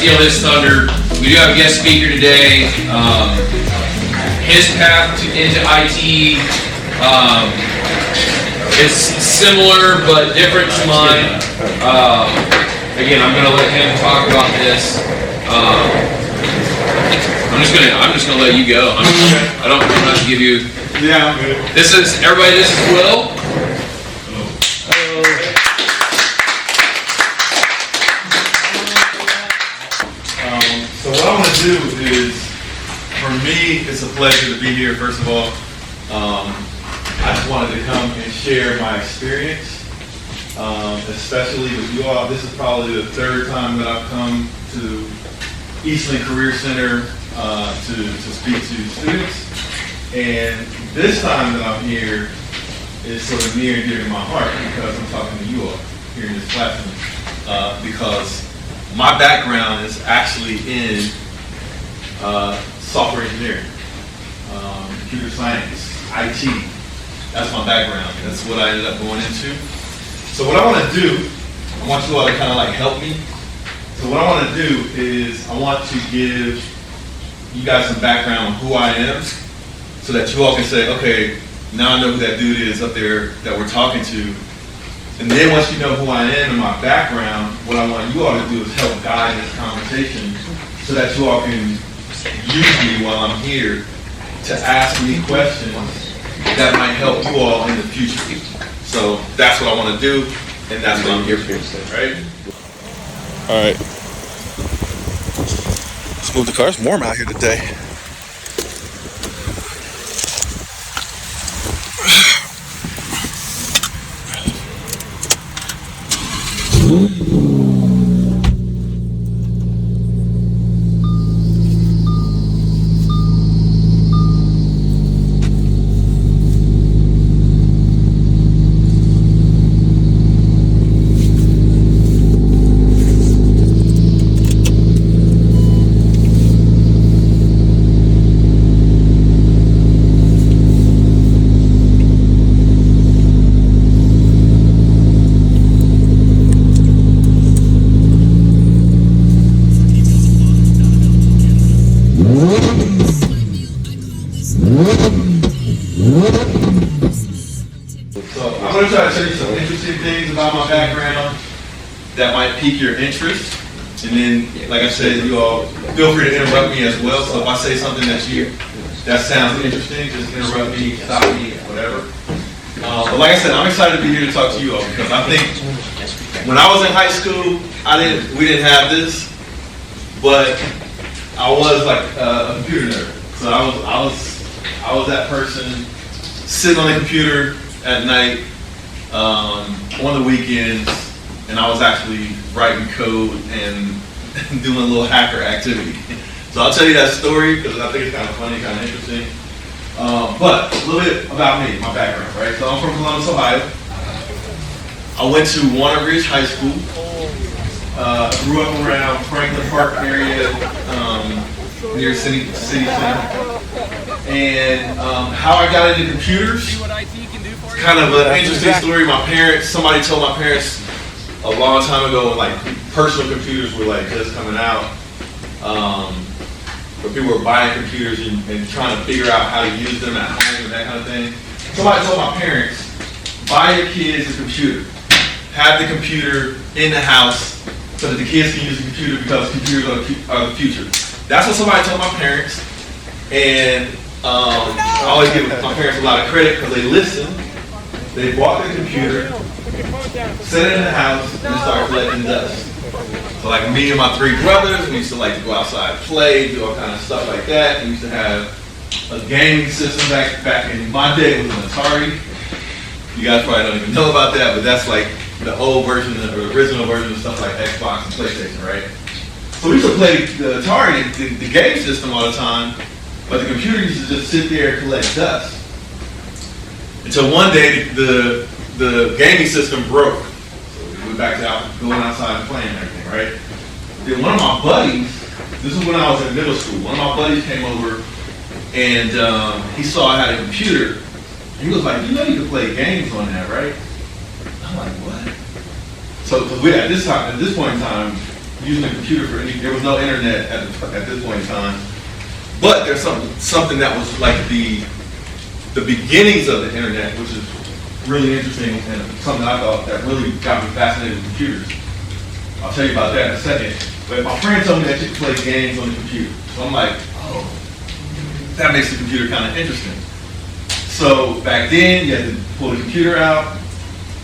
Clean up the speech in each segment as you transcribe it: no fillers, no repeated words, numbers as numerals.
steal his thunder. We do have a guest speaker today. His path into IT is similar but different to mine. Again, I'm going to let him talk about this. I'm just gonna let you go. I don't have to give you. Yeah, I'm good. This is everybody. This is Will. So what I want to do is, for me, it's a pleasure to be here. First of all, I just wanted to come and share my experience, especially with you all. This is probably the third time that I've come to Eastland Career Center to speak to students, and this time that I'm here is sort of near and dear to my heart because I'm talking to you all here in this platform, because my background is actually in software engineering, computer science, IT. That's my background. That's what I ended up going into. So what I want to do, I want you all to kind of like help me. So what I want to do is I want to give you guys some background on who I am so that you all can say, okay, now I know who that dude is up there that we're talking to. And then once you know who I am and my background, what I want you all to do is help guide this conversation so that you all can use me while I'm here to ask me questions that might help you all in the future. So that's what I want to do, and that's what I'm here for, right? All right. Let's move the car. It's warm out here today. I'm going to try to tell you some interesting things about my background that might pique your interest. And then, like I said, you all feel free to interrupt me as well. So if I say something that sounds interesting, just interrupt me, stop me, whatever. But like I said, I'm excited to be here to talk to you all because I think when I was in high school, we didn't have this, but I was like a computer nerd. So I was that person sitting on the computer at night, on the weekends, and I was actually writing code and doing a little hacker activity. So I'll tell you that story because I think it's kind of funny, kind of interesting. But a little bit about me, my background, right? So I'm from Columbus, Ohio. I went to Walnut Ridge High School. Grew up around Franklin Park area, near City Center. And how I got into computers, kind of an interesting story. Somebody told my parents a long time ago when like personal computers were like just coming out, where people were buying computers and trying to figure out how to use them at home and that kind of thing. Somebody told my parents, buy your kids a computer. Have the computer in the house so that the kids can use the computer because computers are the future. That's what somebody told my parents. And I always give my parents a lot of credit because they listened. They bought the computer, set it in the house, and started collecting dust. So like me and my three brothers, we used to like to go outside and play, do all kind of stuff like that. We used to have a gaming system back in my day. It was an Atari. You guys probably don't even know about that, but that's like the old version, the original version of stuff like Xbox and PlayStation, right? So we used to play the Atari, the game system all the time, but the computer used to just sit there and collect dust. Until one day, the gaming system broke. So we went back to going outside and playing and everything, right? Then one of my buddies, this is when I was in middle school, one of my buddies came over and he saw I had a computer. He was like, you know you can play games on that, right? I'm like, what? So at this point in time, using a computer for any. There was no internet at this point in time. But there's something that was like the beginnings of the internet, which is really interesting and something I thought that really got me fascinated with computers. I'll tell you about that in a second. But my friend told me that you could play games on the computer. So I'm like, oh, that makes the computer kind of interesting. So back then, you had to pull the computer out,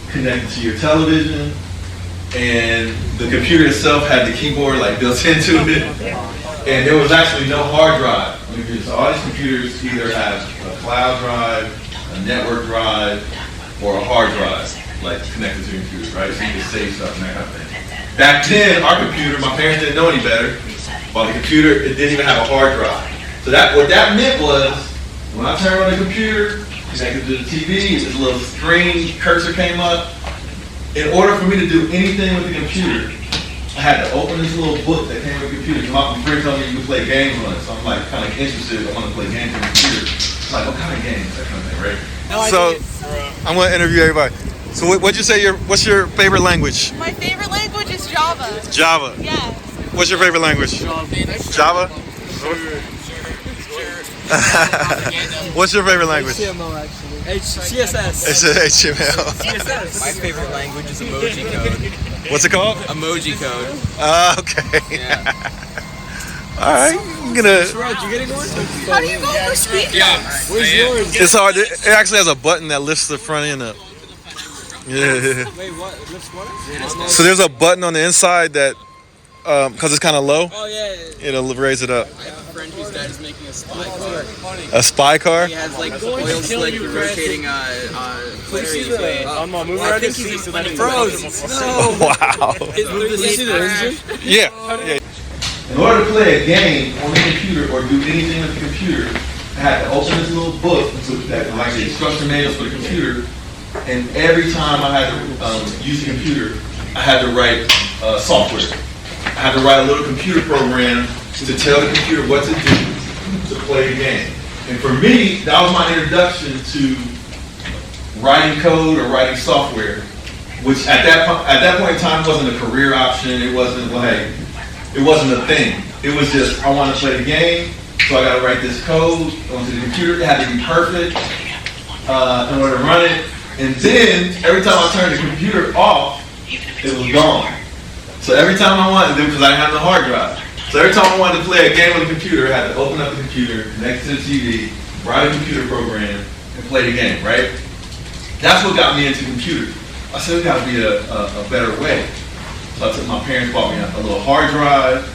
connect it to your television, and the computer itself had the keyboard like built into it. And there was actually no hard drive. I mean, so all these computers either have a cloud drive, a network drive, or a hard drive, like connected to your computer, right? So you can save stuff and that kind of thing. Back then, our computer, my parents didn't know any better. While the computer, it didn't even have a hard drive. So what that meant was, when I turned on the computer, connected to the TV, this little screen cursor came up. In order for me to do anything with the computer, I had to open this little book that came with the computer. My friend told me you could play games on it, so I'm like kind of interested. I want to play games on the computer. I'm like, what kind of games? That kind of thing, right? So, I'm going to interview everybody. So what'd you say, what's your favorite language? My favorite language is Java. Java. Yeah. What's your favorite language? Java? What's your favorite language? HTML actually. CSS. It's HTML. CSS. My favorite language is emoji code. What's it called? Emoji code. Okay. Yeah. All right. I'm gonna. Rod, you getting one? How do you go for speed? Yeah. Where's yours? It's hard. It actually has a button that lifts the front end up. Yeah. Wait, what? Lifts what? So there's a button on the inside that, because it's kind of low, Oh yeah. it'll raise it up. I have a friend whose dad is making a spy car. A spy car? He has like oil slick rotating batteries. I think he's froze. No. Wow. Did you see the engine? Yeah. In order to play a game on the computer or do anything with the computer, I had to open this little book, that like the instruction manuals for the computer, and every time I had to use the computer, I had to write software. I had to write a little computer program to tell the computer what to do to play the game. And for me, that was my introduction to writing code or writing software, which at that point in time wasn't a career option. It wasn't a thing. It was just, I want to play the game, so I got to write this code onto the computer. It had to be perfect in order to run it. And then, every time I turned the computer off, it was gone. So every time I wanted to, because I didn't have the hard drive, so every time I wanted to play a game on the computer, I had to open up the computer, connect to the TV, write a computer program, and play the game, right? That's what got me into computers. I said, there's got to be a better way. So I took my parents bought me a little hard drive,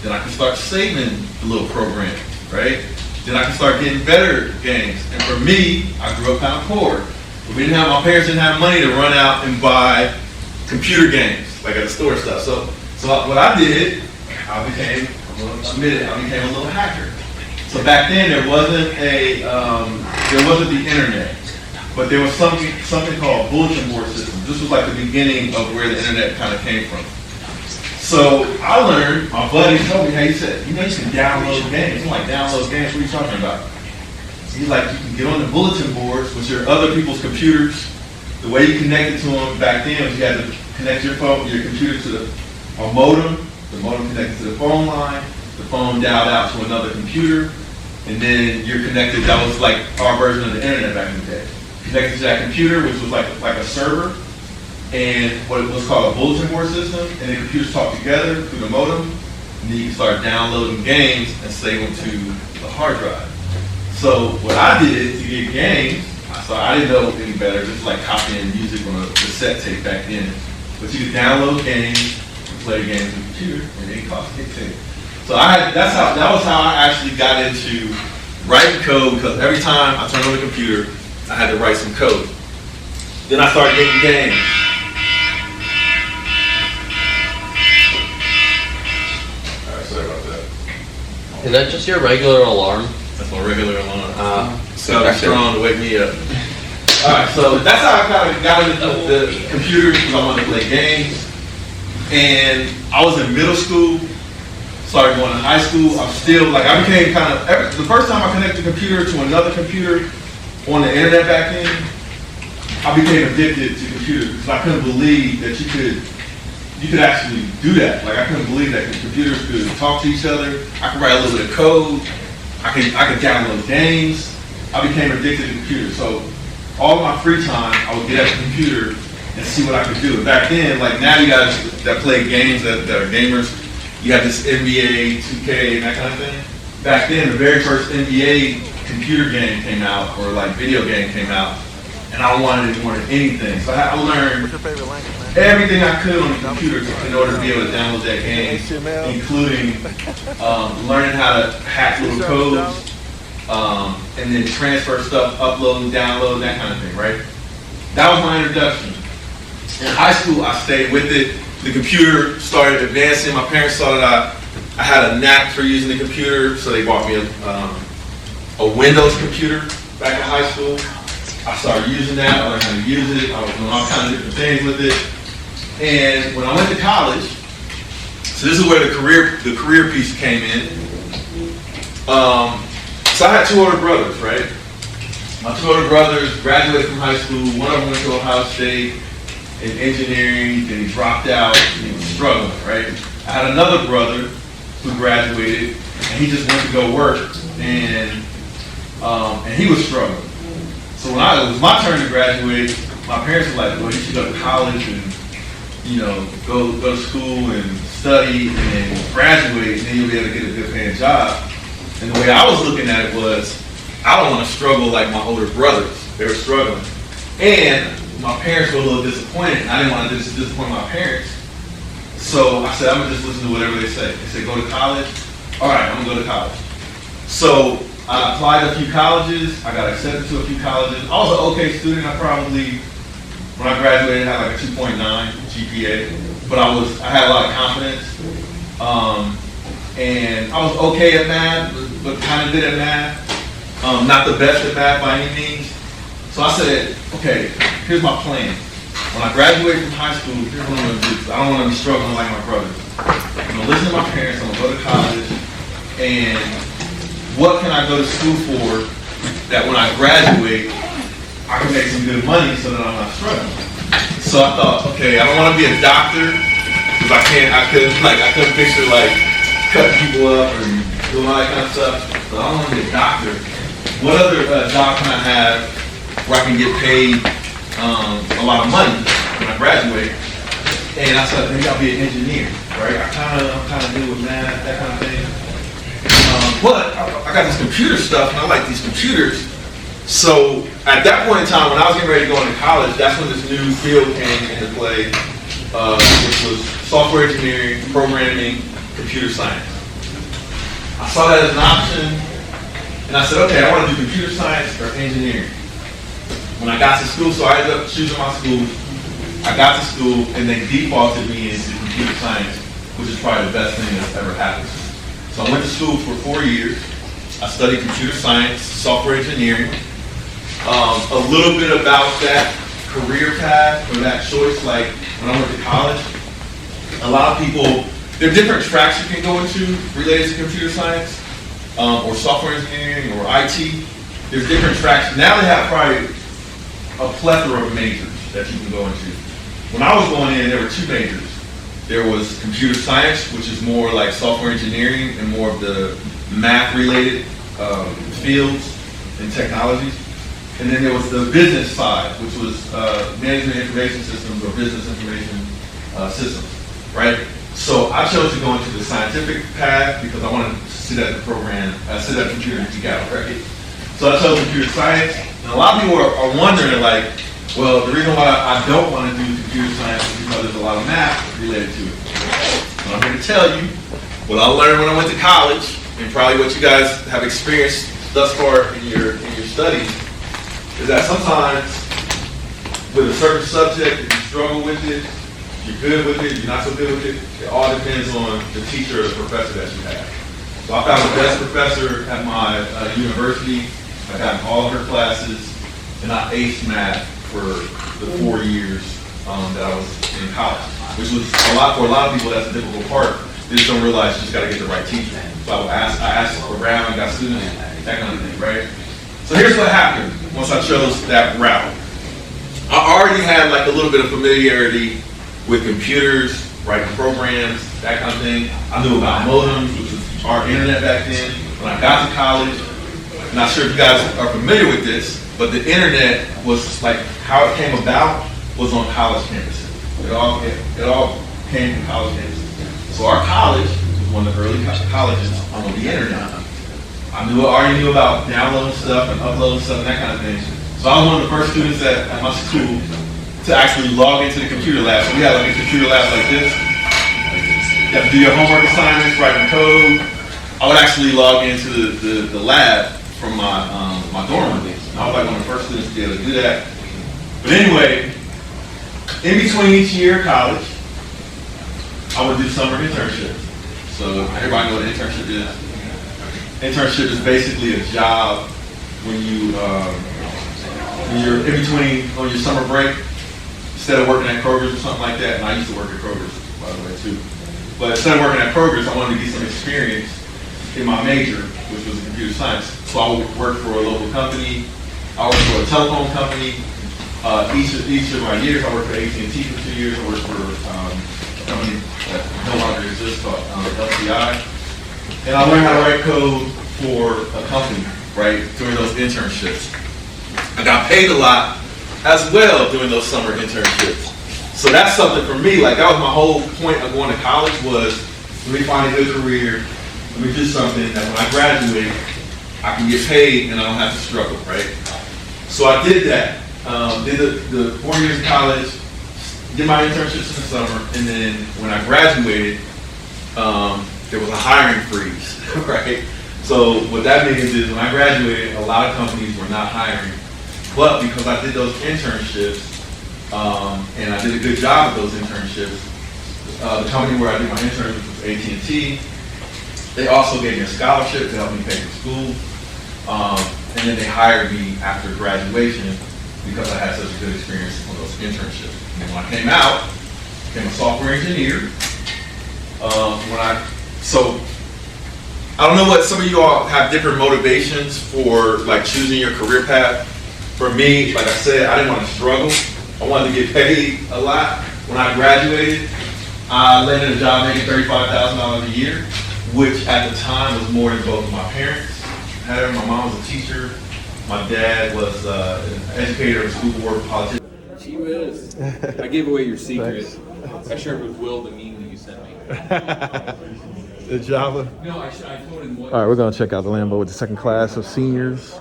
then I could start saving the little program, right? Then I could start getting better games. And for me, I grew up kind of poor. My parents didn't have money to run out and buy computer games, like at the store stuff. So what I did, I became a little hacker. So back then there wasn't the internet, but there was something called bulletin board systems. This was like the beginning of where the internet kind of came from. So I learned, my buddy told me, hey, he said, you can download games. I'm like, download games? What are you talking about? He's like, you can get on the bulletin boards, which are other people's computers. The way you connected to them back then was you had to connect your computer to a modem. The modem connected to the phone line. The phone dialed out to another computer. And then you're connected, that was like our version of the internet back in the day. Connected to that computer, which was like a server, and what it was called a bulletin board system, and the computers talk together through the modem, and then you can start downloading games and save them to the hard drive. So what I did to get games, so I didn't know any better, just like copying music on a cassette tape back then. But you could download games and play games on the computer, and it cost $0.16. So that was how I actually got into writing code, because every time I turned on the computer, I had to write some code. Then I started getting games. All right, sorry about that. Is that just your regular alarm? That's my regular alarm. So It's strong to wake me up. All right, so that's how I kind of got into the computers, because I wanted to play games. And I was in middle school, started going to high school. I became the first time I connected a computer to another computer on the internet back then, I became addicted to computers, because I couldn't believe that you could you could actually do that. Like I couldn't believe that computers could talk to each other. I could write a little bit of code. I could download games. I became addicted to computers. So all of my free time, I would get at the computer and see what I could do. And back then, like now you guys that play games that are gamers, you have this NBA, 2K, and that kind of thing. Back then, the very first NBA computer game came out, or like video game came out, and I wanted it more than anything. So I learned everything I could on the computer in order to be able to download that game, including learning how to hack little codes, and then transfer stuff, upload, download, that kind of thing, right? That was my introduction. In high school, I stayed with it. The computer started advancing. My parents saw that I had a knack for using the computer, so they bought me a Windows computer back in high school. I started using that. I learned how to use it. I was doing all kinds of different things with it. And when I went to college, so this is where the career piece came in. So I had two older brothers, right? My two older brothers graduated from high school. One of them went to Ohio State in engineering, then he dropped out, and he was struggling, right? I had another brother who graduated, and he just went to go work, and he was struggling. So when it was my turn to graduate, my parents were like, well, you should go to college and, go to school and study and graduate, and then you'll be able to get a good paying job. And the way I was looking at it was, I don't want to struggle like my older brothers. They were struggling. And my parents were a little disappointed, and I didn't want to disappoint my parents. So I said, I'm going to just listen to whatever they say. They said, go to college. All right, I'm going to go to college. So I applied to a few colleges. I got accepted to a few colleges. I was an okay student. I probably, when I graduated, had like a 2.9 GPA. But I had a lot of confidence. And I was okay at math, but kind of good at math. Not the best at math by any means. So I said, okay, here's my plan. When I graduate from high school, here's what I'm going to do. I don't want to be struggling like my brothers. I'm going to listen to my parents. I'm going to go to college. And what can I go to school for that when I graduate, I can make some good money so that I'm not struggling? So I thought, okay, I don't want to be a doctor because I couldn't picture like cutting people up and doing all that kind of stuff. So I don't want to be a doctor. What other job can I have where I can get paid a lot of money when I graduate? And I said, maybe I'll be an engineer, right? I'm kind of new with math, that kind of thing. But I got this computer stuff, and I like these computers. So at that point in time, when I was getting ready to go into college, that's when this new field came into play, which was software engineering, programming, computer science. I saw that as an option, and I said, okay, I want to do computer science or engineering. When I got to school, so I ended up choosing my school. I got to school, and they defaulted me into computer science, which is probably the best thing that's ever happened. So I went to school for 4 years. I studied computer science, software engineering. A little bit about that career path or that choice, like when I went to college, a lot of people, there are different tracks you can go into related to computer science or software engineering or IT. There's different tracks. Now they have probably a plethora of majors that you can go into. When I was going in, there were two majors. There was computer science, which is more like software engineering and more of the math-related fields and technologies. And then there was the business side, which was management information systems or business information systems, right? So I chose to go into the scientific path because I wanted to sit at the computer and geek out, right? So I chose computer science. And a lot of people are wondering, like, well, the reason why I don't want to do computer science is because there's a lot of math related to it. And I'm here to tell you what I learned when I went to college, and probably what you guys have experienced thus far in your studies, is that sometimes with a certain subject, if you struggle with it, you're good with it, you're not so good with it, it all depends on the teacher or the professor that you have. So I found the best professor at my university. I got in all of her classes, and I aced math for the 4 years that I was in college, which was for a lot of people, that's a difficult part. They just don't realize you just got to get the right teacher. So I asked around, got students, that kind of thing, right? So here's what happened once I chose that route. I already had like a little bit of familiarity with computers, writing programs, that kind of thing. I knew about modems, which was our internet back then. When I got to college, not sure if you guys are familiar with this, but the internet was like, how it came about was on college campuses. It all came from college campuses. So our college was one of the early colleges on the internet. I already knew about downloading stuff and uploading stuff and that kind of thing. So I was one of the first students at my school to actually log into the computer lab. So we had like a computer lab like this. You have to do your homework assignments, writing code. I would actually log into the lab from my dorm room. And I was like one of the first students to be able to do that. But anyway, in between each year of college, I would do summer internships. So everybody know what an internship is. Internship is basically a job when you're in between on your summer break, instead of working at Kroger's or something like that. And I used to work at Kroger's, by the way, too. But instead of working at Kroger's, I wanted to get some experience in my major, which was computer science. So I would work for a local company. I worked for a telephone company. Each of my years, I worked for AT&T for 2 years. I worked for a company that no longer exists called LCI. And I learned how to write code for a company, right, during those internships. I got paid a lot as well during those summer internships. So that's something for me, like that was my whole point of going to college was, let me find a good career, let me do something that when I graduate, I can get paid and I don't have to struggle, right? So I did that, did the 4 years of college, did my internships in the summer, and then when I graduated, there was a hiring freeze, right? So what that means is when I graduated, a lot of companies were not hiring. But because I did those internships, and I did a good job of those internships, the company where I did my internships was AT&T. They also gave me a scholarship to help me pay for school. And then they hired me after graduation because I had such a good experience on those internships. And when I came out, I became a software engineer. So I don't know what some of you all have different motivations for like choosing your career path. For me, like I said, I didn't want to struggle. I wanted to get paid a lot. When I graduated, I landed a job making $35,000 a year, which at the time was more than both of my parents. My mom was a teacher. My dad was an educator, a school board politician. Gee whiz. I gave away your secret. I shared with Will the meme that you sent me. The Java. No, I told him what. All right, we're gonna check out the Lambo with the second class of seniors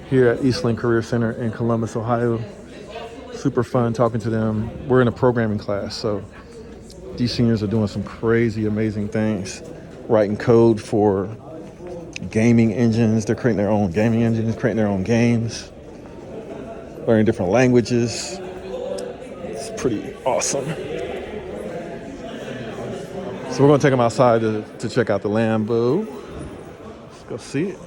here at Eastland Career Center in Columbus, Ohio. Super fun talking to them. We're in a programming class, so these seniors are doing some crazy, amazing things. Writing code for gaming engines. They're creating their own gaming engines, creating their own games, learning different languages. It's pretty awesome. So we're gonna take them outside to check out the Lambo. Let's go see it.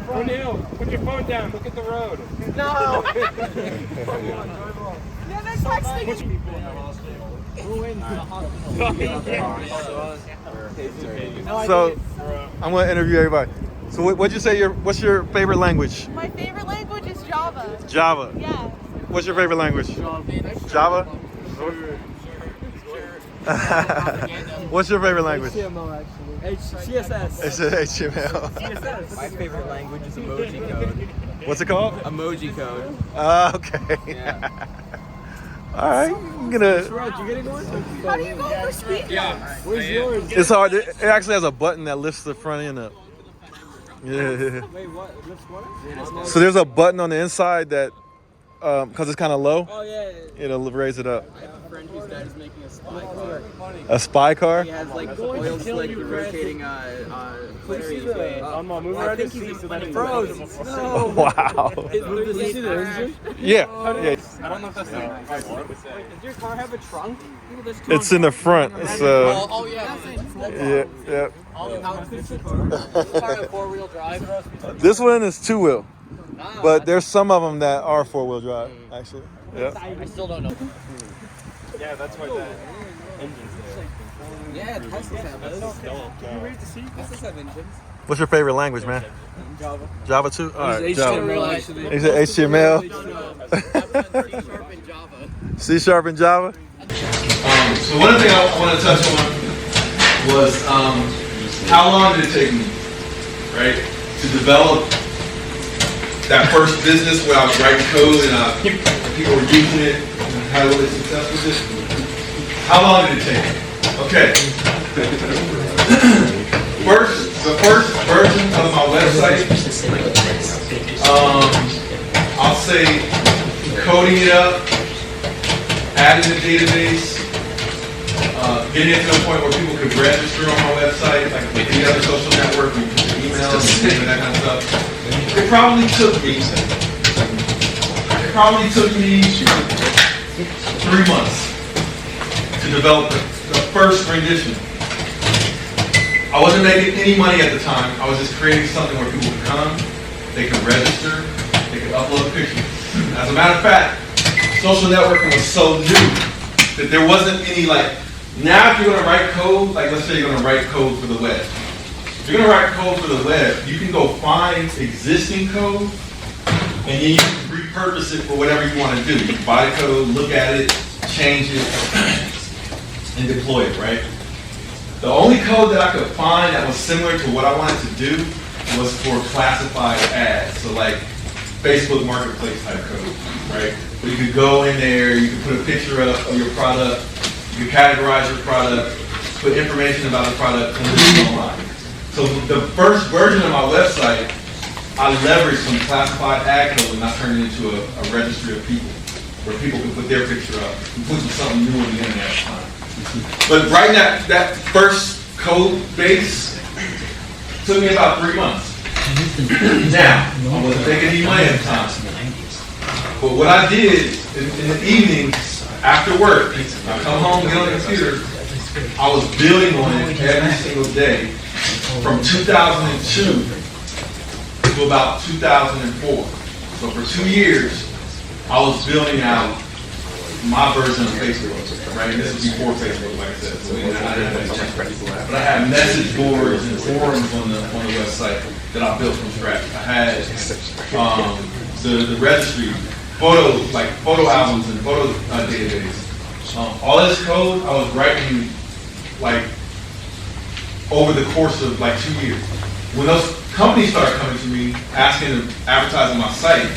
O'Neal, put your phone down. Look at the road. No. Yeah, that's texting. So I'm gonna interview everybody. So what'd you say? What's your favorite language? My favorite language is Java. Java. Yeah. What's your favorite language? Java. What's your favorite language? HTML actually. CSS. It's HTML. CSS. My favorite language is emoji code. What's it called? Emoji code. Okay. Yeah. All right. I'm gonna. Rod, you getting one? How do you go for speed? Yeah. Where's yours? It's hard. It actually has a button that lifts the front end up. Yeah. Wait, what? Lifts what? So there's a button on the inside that, because it's kind of low, Oh yeah. it'll raise it up. I have a friend whose dad is making a spy car. A spy car? He has like oil slick rotating battery. I think he's froze. No. Wow. Did you see the engine? Yeah. I don't know if that's Does your car have a trunk? It's in the front. It's Oh yeah. yeah. Car have 4-wheel drive. This one is 2-wheel, but there's some of them that are 4-wheel drive actually. Yeah. I still don't know. Yeah, that's why that engine's there. Yeah, Teslas have those. Can you read the seat? Teslas have engines. What's your favorite language, man? Java. Java too? All right, Java. HTML, actually. He said HTML. C Sharp and Java. So one thing I want to touch on was how long did it take me, right, to develop that first business where I was writing code and people were using it and had a little success with it. How long did it take? Okay. The first version of my website, I'll say coding it up, adding the database, getting it to the point where people could register on my website, like any other social network, and email and that kind of stuff. It probably took me 3 months to develop the first rendition. I wasn't making any money at the time. I was just creating something where people could come, they could register, they could upload pictures. As a matter of fact, social networking was so new that there wasn't any now if you're gonna write code, let's say you're gonna write code for the web. If you're gonna write code for the web, you can go find existing code and then you can repurpose it for whatever you want to do. You can buy the code, look at it, change it, and deploy it, right? The only code that I could find that was similar to what I wanted to do was for classified ads. So like Facebook Marketplace type code, right? Where you could go in there, you could put a picture up of your product, you could categorize your product, put information about the product, and list it online. So the first version of my website, I leveraged some classified ad code and I turned it into a registry of people, where people could put their picture up, which was something new on the internet at the time. But writing that first code base took me about 3 months. Now, I wasn't making any money at the time. But what I did in the evenings after work, I come home, get on the computer, I was building on it every single day from 2002 to about 2004. So for 2 years, I was building out my version of Facebook, right? This is before Facebook, like I said. So I didn't have any chance. But I had message boards and forums on the website that I built from scratch. I had the registry, photo albums and photo database. All this code I was writing over the course of 2 years. When those companies started coming to me asking to advertise on my site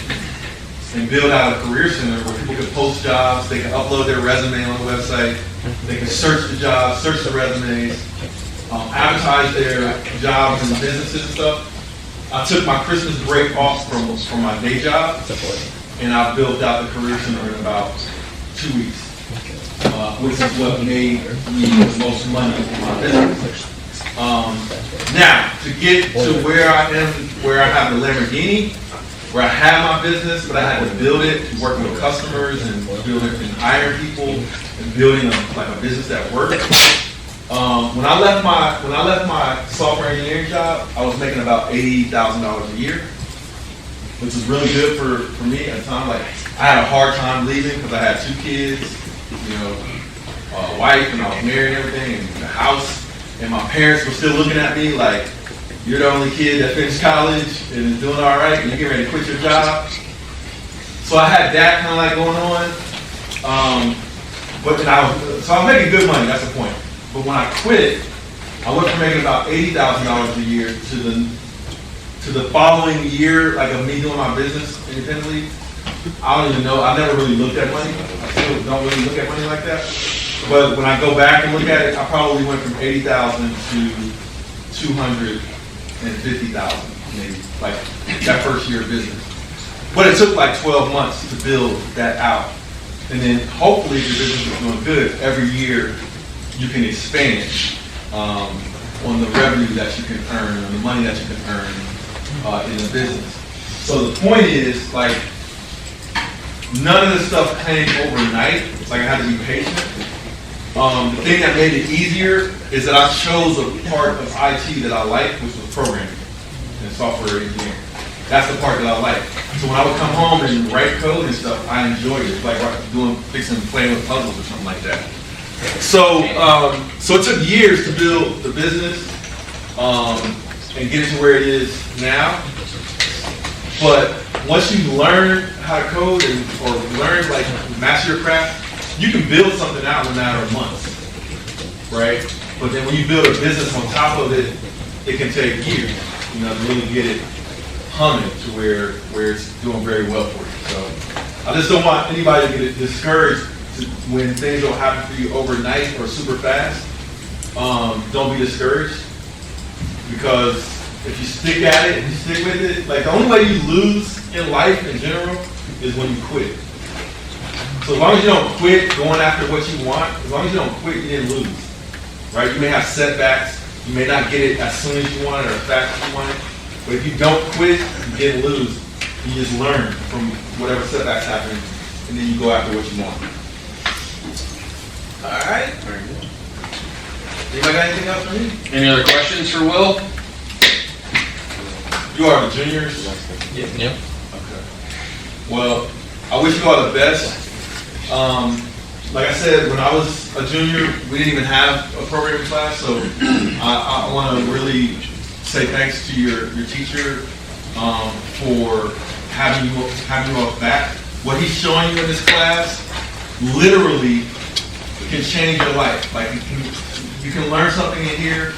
and build out a career center where people could post jobs, they could upload their resume on the website, they could search the jobs, search the resumes, advertise their jobs and businesses and stuff. I took my Christmas break off from my day job and I built out the career center in about 2 weeks, which is what made me the most money in my business. Now, to get to where I am, where I have the Lamborghini, where I had my business, but I had to build it, working with customers and building and hiring people and building a business that worked. When I left my software engineering job, I was making about $80,000 a year, which was really good for me at the time. I had a hard time leaving because I had 2 kids, a wife, and I was married and everything, and the house. And my parents were still looking at me like, you're the only kid that finished college and is doing all right, and you're getting ready to quit your job. So I had that kind of going on. So I was making good money, that's the point. But when I quit, I went from making about $80,000 a year to the following year, of me doing my business independently. I don't even know, I never really looked at money. I still don't really look at money like that. But when I go back and look at it, I probably went from 80,000 to 250,000, maybe, that first year of business. But it took 12 months to build that out. And then hopefully if your business is doing good, every year you can expand on the revenue that you can earn, on the money that you can earn in the business. So the point is, none of this stuff came overnight. I had to be patient. The thing that made it easier is that I chose a part of IT that I liked, which was programming and software engineering. That's the part that I liked. So when I would come home and write code and stuff, I enjoyed it. Playing with puzzles or something like that. So it took years to build the business. and get it to where it is now. But once you learn how to code or learn, like, master your craft, you can build something out in a matter of months, right? But then when you build a business on top of it, it can take years, you know, to really get it humming to where it's doing very well for you. So I just don't want anybody to get discouraged when things don't happen for you overnight or super fast. Don't be discouraged, because if you stick at it and you stick with it, like, the only way you lose in life in general is when you quit. So as long as you don't quit going after what you want, as long as you don't quit, you didn't lose, right? You may have setbacks, you may not get it as soon as you want it or as fast as you want it, but if you don't quit, you didn't lose. You just learn from whatever setbacks happen, and then you go after what you want. All right. Anybody got anything else for me? Any other questions for Will? You are the juniors? Yep. Okay. Well, I wish you all the best. Like I said, when I was a junior, we didn't even have a programming class, so I want to really say thanks to your teacher for having you all back. What he's showing you in this class literally can change your life. Like, you can learn something in here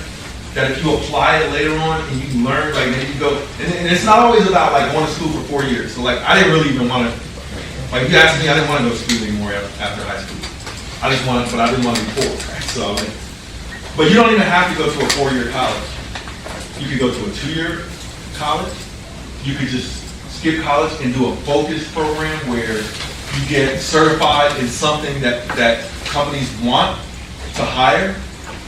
that if you apply it later on and you learn, like, maybe you go, and it's not always about, like, going to school for 4 years. So, like, I didn't really even want to, like, if you asked me, I didn't want to go to school anymore after high school. I just wanted, but I didn't want to be poor, right? So, like, but you don't even have to go to a 4-year college. You could go to a 2-year college. You could just skip college and do a focused program where you get certified in something that companies want to hire.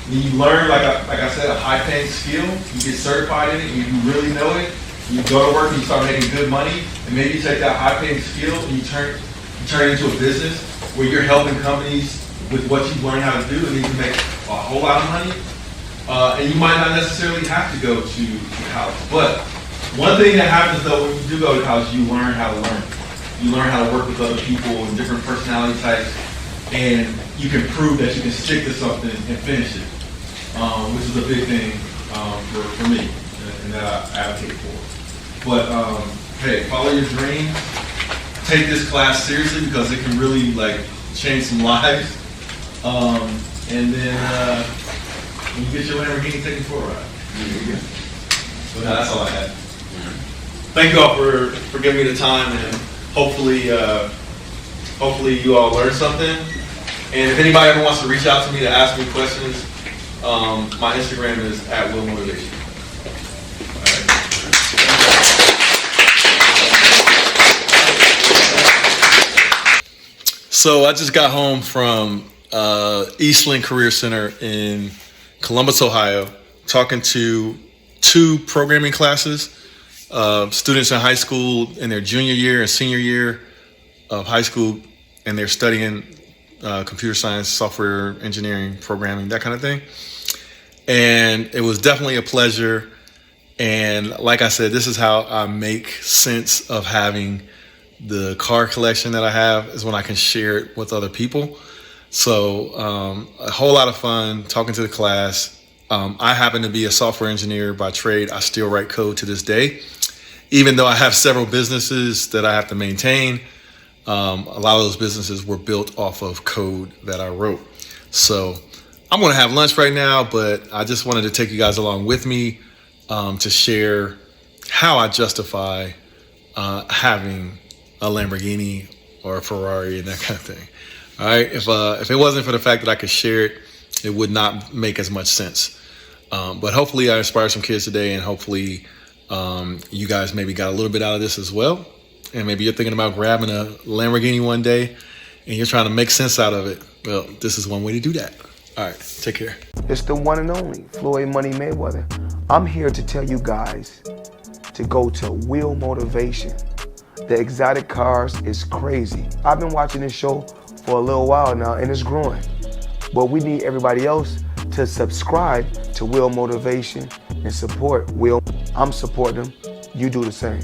And you learn, like I said, a high-paying skill. You get certified in it, and you really know it. You go to work and you start making good money, and maybe you take that high-paying skill and you turn it into a business where you're helping companies with what you've learned how to do, and you can make a whole lot of money. And you might not necessarily have to go to college. But one thing that happens, though, when you do go to college, you learn how to learn. You learn how to work with other people and different personality types, and you can prove that you can stick to something and finish it, which is a big thing for me and that I advocate for. But hey, follow your dreams. Take this class seriously because it can really, like, change some lives. And then when you get your Lamborghini, take it for a ride. So that's all I had. Thank you all for giving me the time, and hopefully you all learned something. And if anybody ever wants to reach out to me to ask me questions, my Instagram is @WillMotivation. So I just got home from Eastland Career Center in Columbus, Ohio, talking to 2 programming classes, students in high school in their junior year and senior year of high school, and they're studying computer science, software engineering, programming, that kind of thing. And it was definitely a pleasure. And like I said, this is how I make sense of having the car collection that I have, is when I can share it with other people. So a whole lot of fun talking to the class. I happen to be a software engineer by trade. I still write code to this day. Even though I have several businesses that I have to maintain, a lot of those businesses were built off of code that I wrote. So I'm going to have lunch right now, but I just wanted to take you guys along with me to share how I justify having a Lamborghini or a Ferrari and that kind of thing. All right. If it wasn't for the fact that I could share it, it would not make as much sense. But hopefully I inspired some kids today, and hopefully you guys maybe got a little bit out of this as well. And maybe you're thinking about grabbing a Lamborghini one day and you're trying to make sense out of it. Well, this is one way to do that. All right. Take care. It's the one and only Floyd Money Mayweather. I'm here to tell you guys to go to Will Motivation. The exotic cars is crazy. I've been watching this show for a little while now, and it's growing. But we need everybody else to subscribe to Will Motivation and support Will. I'm supporting them. You do the same.